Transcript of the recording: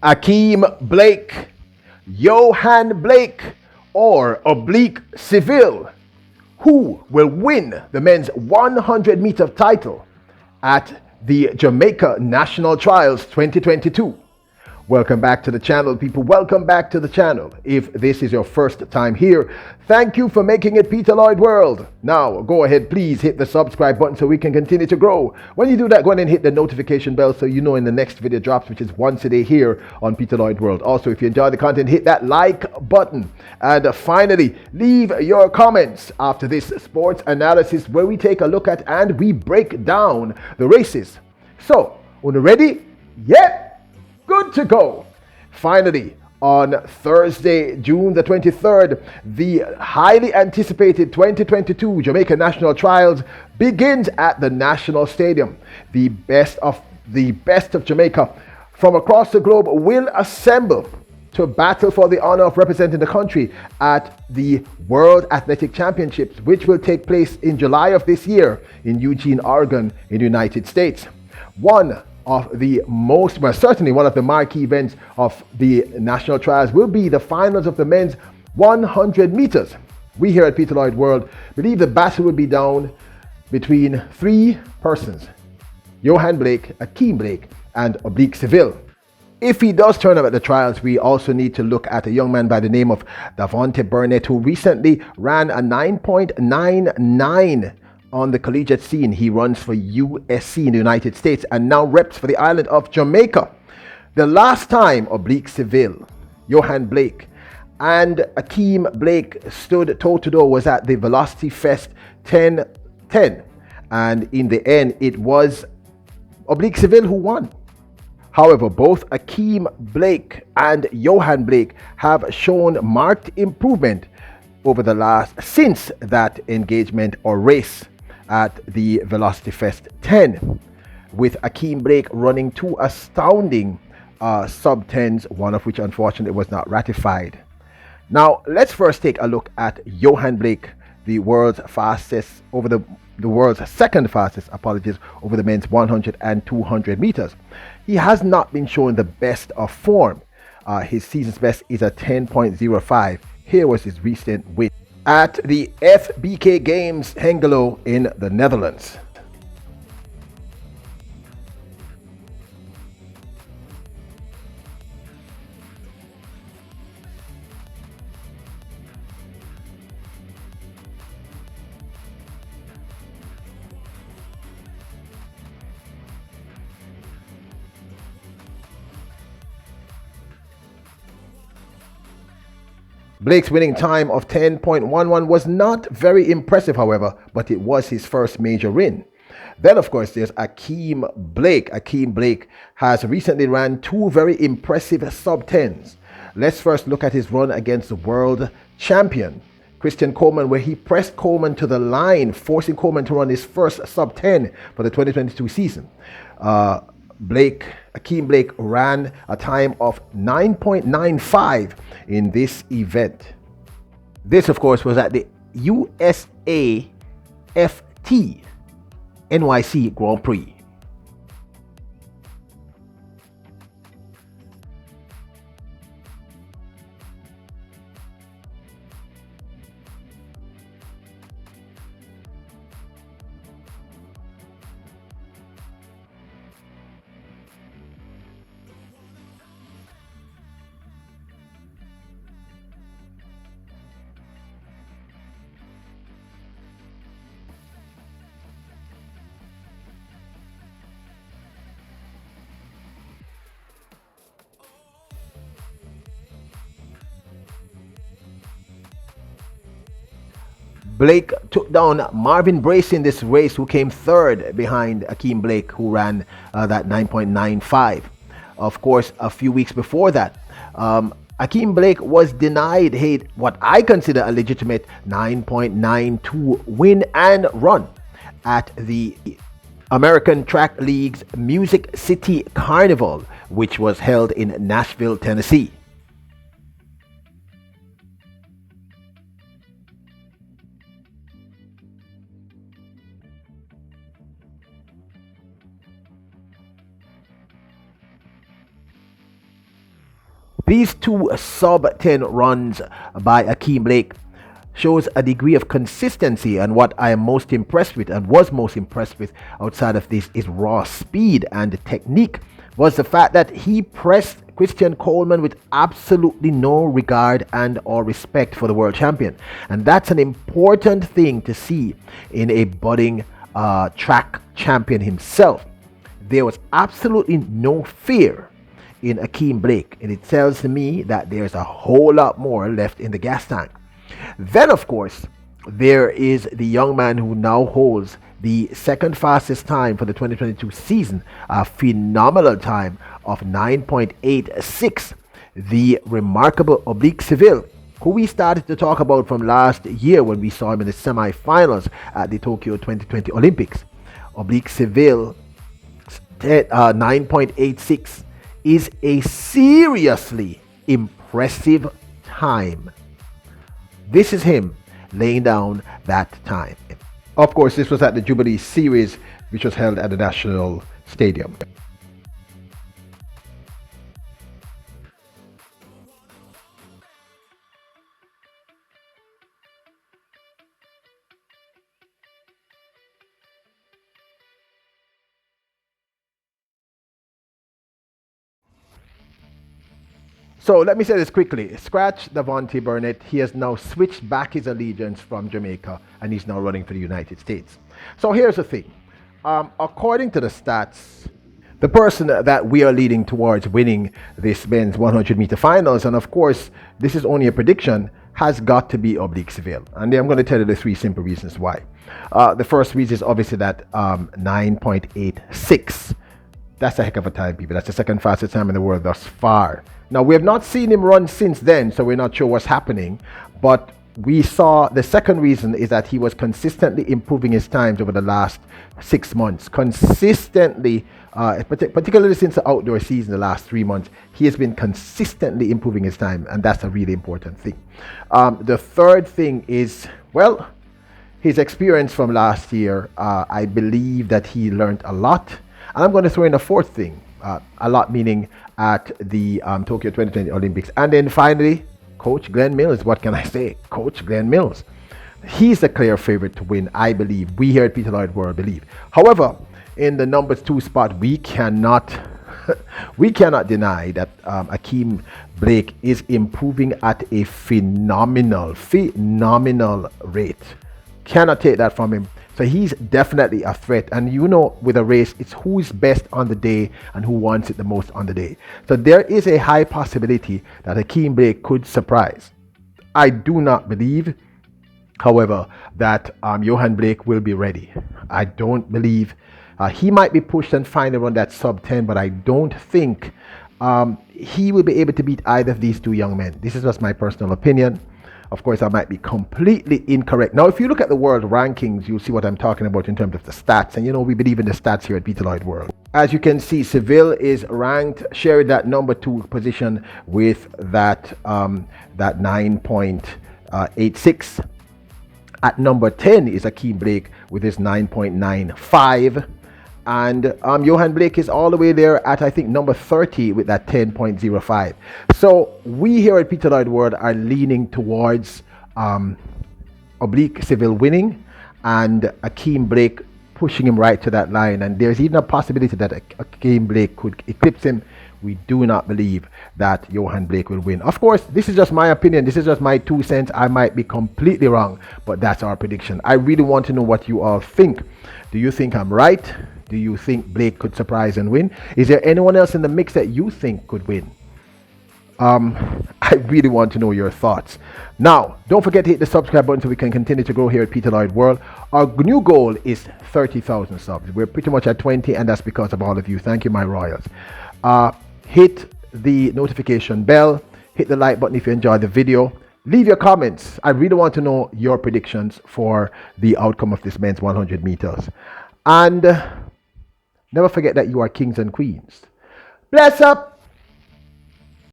Akeem Blake, Yohan Blake, or Oblique Seville? Who will win the men's 100-meter title at the Jamaica National Trials 2022? Welcome back to the channel, people. Welcome back to the channel. If this is your first time here, thank you for making it Peter Lloyd World. Now, go ahead, please hit the subscribe button so we can continue to grow. When you do that, go ahead and hit the notification bell so you know when the next video drops, which is once a day here on Peter Lloyd World. Also, if you enjoy the content, hit that like button. And finally, leave your comments after this sports analysis where we take a look at and we break down the races. So, are you ready? Yep. Good to go. Finally, on Thursday, June the 23rd, the highly anticipated 2022 Jamaica National Trials begins at the National Stadium. The best of Jamaica from across the globe will assemble to battle for the honor of representing the country at the World Athletic Championships, which will take place in July of this year in Eugene, Oregon, in the United States. Certainly one of the marquee events of the national trials will be the finals of the men's 100 meters. We here at Peter Lloyd World believe the battle will be down between three persons: Yohan Blake, Ackeem Blake, and Oblique Seville. If he does turn up at the trials, we also need to look at a young man by the name of Davonte Burnett, who recently ran a 9.99 on the collegiate scene. He runs for USC in the United States and now reps for the island of Jamaica. The last time Oblique Seville, Yohan Blake, and Ackeem Blake stood toe-to-toe was at the Velocity Fest 1010. And in the end, it was Oblique Seville who won. However, both Ackeem Blake and Yohan Blake have shown marked improvement since that engagement or race at the Velocity Fest 10, with Ackeem Blake running two astounding sub-10s, one of which unfortunately was not ratified. Now, let's first take a look at Yohan Blake, the world's second fastest, over the men's 100 and 200 meters. He has not been showing the best of form. His season's best is a 10.05. Here was his recent win at the FBK Games Hengelo in the Netherlands. Blake's winning time of 10.11 was not very impressive, however, but it was his first major win. Then, of course, there's Ackeem Blake. Ackeem Blake has recently ran two very impressive sub-10s. Let's first look at his run against the world champion, Christian Coleman, where he pressed Coleman to the line, forcing Coleman to run his first sub-10 for the 2022 season. Ackeem Blake ran a time of 9.95 in this event. This, of course, was at the USAFT NYC Grand Prix. Blake took down Marvin Brace in this race, who came third behind Ackeem Blake, who ran that 9.95. Of course, a few weeks before that, Ackeem Blake was denied what I consider a legitimate 9.92 win and run at the American Track League's Music City Carnival, which was held in Nashville, Tennessee. These two sub 10 runs by Ackeem Blake shows a degree of consistency, and what I am most impressed with and was most impressed with outside of this is raw speed and technique was the fact that he pressed Christian Coleman with absolutely no regard and or respect for the world champion, and that's an important thing to see in a budding track champion himself. There was absolutely no fear in Akeem Blake, and it tells me that there's a whole lot more left in the gas tank. Then, of course, there is the young man who now holds the second fastest time for the 2022 season, a phenomenal time of 9.86. The remarkable Oblique Seville, who we started to talk about from last year when we saw him in the semi-finals at the Tokyo 2020 Olympics. Oblique Seville 9.86 is a seriously impressive time. This is him laying down that time. Of course, this was at the Jubilee Series, which was held at the National Stadium. So let me say this quickly. Scratch Davonte Burnett. He has now switched back his allegiance from Jamaica, and he's now running for the United States. So here's the thing. According to the stats, the person that we are leading towards winning this men's 100-meter finals, and of course, this is only a prediction, has got to be Oblique Seville. And I'm going to tell you the three simple reasons why. The first reason is obviously that 9.86. That's a heck of a time, people. That's the second fastest time in the world thus far. Now, we have not seen him run since then, so we're not sure what's happening. But we saw the second reason is that he was consistently improving his times over the last 6 months. Consistently, particularly since the outdoor season, the last 3 months, he has been consistently improving his time, and that's a really important thing. The third thing is, well, his experience from last year. I believe that he learned a lot. And I'm going to throw in a fourth thing, a lot meaning at the Tokyo 2020 Olympics. And then finally, Coach Glenn Mills. What can I say? Coach Glenn Mills. He's the clear favorite to win, I believe. We here at Peter Lloyd World believe. However, in the number 2 spot, we cannot deny that Ackeem Blake is improving at a phenomenal rate. Cannot take that from him. So he's definitely a threat. And you know, with a race, it's who's best on the day and who wants it the most on the day. So there is a high possibility that Akeem Blake could surprise. I do not believe, however, that Yohan Blake will be ready. I don't believe. He might be pushed and finally run that sub 10, but I don't think he will be able to beat either of these two young men. This is just my personal opinion. Of course, I might be completely incorrect. Now, if you look at the world rankings, you'll see what I'm talking about in terms of the stats. And you know, we believe in the stats here at Peter Lloyd World. As you can see, Seville is ranked, sharing that number 2 position with that 9.86. At number 10 is Ackeem Blake with his 9.95. And Yohan Blake is all the way there at, I think, number 30 with that 10.05. So we here at Peter Lloyd World are leaning towards Oblique Seville winning and Ackeem Blake pushing him right to that line. And there's even a possibility that Ackeem Blake could eclipse him. We do not believe that Yohan Blake will win. Of course, this is just my opinion. This is just my 2 cents. I might be completely wrong, but that's our prediction. I really want to know what you all think. Do you think I'm right? Do you think Blake could surprise and win? Is there anyone else in the mix that you think could win? I really want to know your thoughts. Now, don't forget to hit the subscribe button so we can continue to grow here at Peter Lloyd World. Our new goal is 30,000 subs. We're pretty much at 20, and that's because of all of you. Thank you, my royals. Hit the notification bell. Hit the like button if you enjoyed the video. Leave your comments. I really want to know your predictions for the outcome of this men's 100 meters. And never forget that you are kings and queens. Bless up!